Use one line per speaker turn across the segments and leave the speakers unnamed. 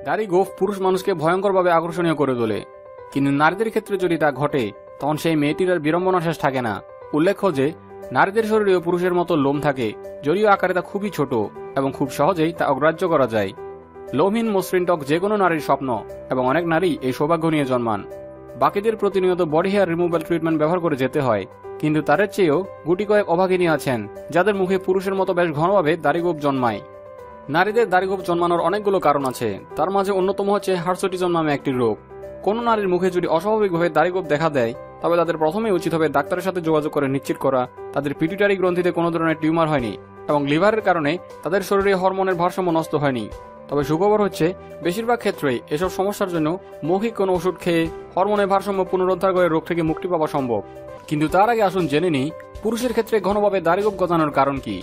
দাড়ি গোঁফ পুরুষ মানুষকে ভয়ঙ্করভাবে আকর্ষণীয় করে তোলে, কিন্তু নারীদের ক্ষেত্রে যদি তা ঘটে তখন সেই মেয়েটির আর বিড়ম্বনা শেষ থাকে না। উল্লেখ্য যে নারীদের শরীরেও পুরুষের মতো লোম থাকে, যদিও আকারে তা খুবই ছোট এবং খুব সহজেই তা অগ্রাহ্য করা যায়। লোমহীন মসৃণ ত্বক যে কোনো নারীর স্বপ্ন, এবং অনেক নারী এই সৌভাগ্য নিয়ে জন্মান। বাকিদের প্রতিনিয়ত বডি হেয়ার রিমুভাল ট্রিটমেন্ট ব্যবহার করে যেতে হয়, কিন্তু তাদের চেয়েও গুটি কয়েক অভাগিনী আছেন যাদের মুখে পুরুষের মতো বেশ ঘনভাবে দাড়িগোঁফ জন্মায়। নারীদের দাড়িগোঁফ জন্মানোর অনেকগুলো কারণ আছে, তার মাঝে অন্যতম হচ্ছে হার্সুটিজম নামে একটি রোগ। কোনো নারীর মুখে যদি অস্বাভাবিকভাবে দাড়িগোঁফ দেখা দেয়, তবে তাদের প্রথমে উচিত হবে ডাক্তারের সাথে যোগাযোগ করে নিশ্চিত করা তাদের পিটুইটারি গ্রন্থিতে কোনো ধরনের টিউমার হয়নি এবং লিভারের কারণে তাদের শরীরে হরমোনের ভারসাম্য নষ্ট হয়নি। তবে সুখবর হচ্ছে বেশিরভাগ ক্ষেত্রেই এসব সমস্যার জন্য মৌখিক কোনো ওষুধ খেয়ে হরমোনের ভারসাম্য পুনরুদ্ধার করে রোগ থেকে মুক্তি পাওয়া সম্ভব। কিন্তু তার আগে আসুন জেনে নিই পুরুষের ক্ষেত্রে ঘনভাবে দাড়িগোঁফ গজানোর কারণ কি।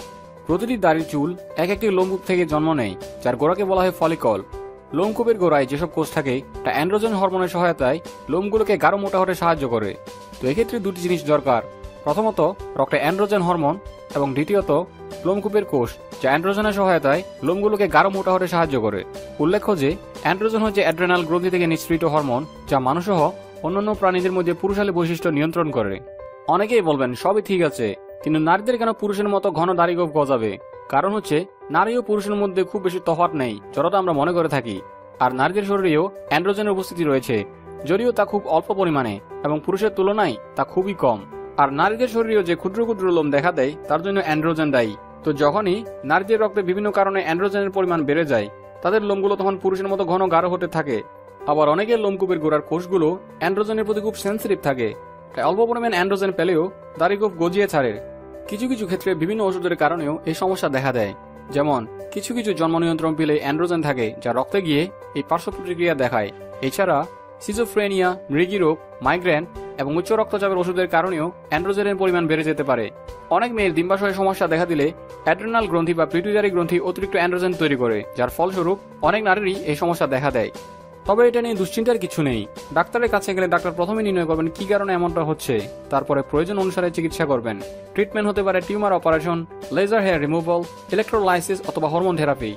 প্রতিটি দাড়ির চুল এক একটি লোমকূপ থেকে জন্ম নেয়, যার গোড়াকে বলা হয় ফলিকল। লোমকূপের গোড়ায় যেসব কোষ থাকে তা অ্যান্ড্রোজেন হরমোনের সহায়তায় লোমগুলোকে গাঢ় মোটা হতে সাহায্য করে। তো এক্ষেত্রে দুটি জিনিস দরকার, প্রথমত রক্তে অ্যান্ড্রোজেন হরমোন এবং দ্বিতীয়ত লোমকূপের কোষ, যা অ্যান্ড্রোজেনের সহায়তায় লোমগুলোকে গাঢ় মোটা হতে সাহায্য করে। উল্লেখ্য যে অ্যান্ড্রোজেন হচ্ছে অ্যাড্রেনাল গ্রন্থি থেকে নিঃসৃত হরমোন, যা মানুষসহ অন্যান্য প্রাণীদের মধ্যে পুরুষালী বৈশিষ্ট্য নিয়ন্ত্রণ করে। অনেকেই বলবেন সবই ঠিক আছে, কিন্তু নারীদের কেন পুরুষের মতো ঘন দাড়িগোঁফ গজাবে? কারণ হচ্ছে নারী ও পুরুষের মধ্যে খুব বেশি তফাৎ নেই যতটা আমরা মনে করে থাকি। আর নারীদের শরীরেও অ্যান্ড্রোজেনের উপস্থিতি রয়েছে, যদিও তা খুব অল্প পরিমাণে এবং পুরুষের তুলনায় তা খুবই কম। আর নারীদের শরীরেও যে ক্ষুদ্র ক্ষুদ্র লোম দেখা দেয় তার জন্য অ্যান্ড্রোজেন দায়ী। তো যখনই নারীদের রক্তে বিভিন্ন কারণে অ্যান্ড্রোজেনের পরিমাণ বেড়ে যায়, তাদের লোমগুলো তখন পুরুষের মতো ঘন গাঢ় হতে থাকে। আবার অনেকের লোমকূপের গোড়ার কোষগুলো অ্যান্ড্রোজেনের প্রতি খুব সেন্সিটিভ থাকে, তাই অল্প পরিমাণ অ্যান্ড্রোজেন পেলেও দাড়িগোঁফ গজিয়ে ছাড়ে। কিছু কিছু ক্ষেত্রে বিভিন্ন ওষুধের কারণেও এই সমস্যা দেখা দেয়, যেমন কিছু কিছু জন্ম নিয়ন্ত্রণ পিলে অ্যান্ড্রোজেন থাকে যা রক্তে গিয়ে এই পার্শ্ব প্রতিক্রিয়া দেখায়। এছাড়া সিজোফ্রেনিয়া, মৃগী রোগ, মাইগ্রেন এবং উচ্চ রক্তচাপের ওষুধের কারণেও অ্যান্ড্রোজেনের পরিমাণ বেড়ে যেতে পারে। অনেক মেয়ের ডিম্বাশয়ের সমস্যা দেখা দিলে অ্যাড্রেনাল গ্রন্থি বা পিটুইটারি গ্রন্থি অতিরিক্ত অ্যান্ড্রোজেন তৈরি করে, যার ফলস্বরূপ অনেক নারীরই এই সমস্যা দেখা দেয়। তবে এটা নিয়ে দুশ্চিন্তার কিছু নেই। ডাক্তারের কাছে গেলে ডাক্তার প্রথমে নির্ণয় করবেন কি কারণে এমনটা হচ্ছে, তারপরে প্রয়োজন অনুসারে চিকিৎসা করবেন। ট্রিটমেন্ট হতে পারে tumour operation, laser hair removal, electrolysis অথবা হরমোন থেরাপি।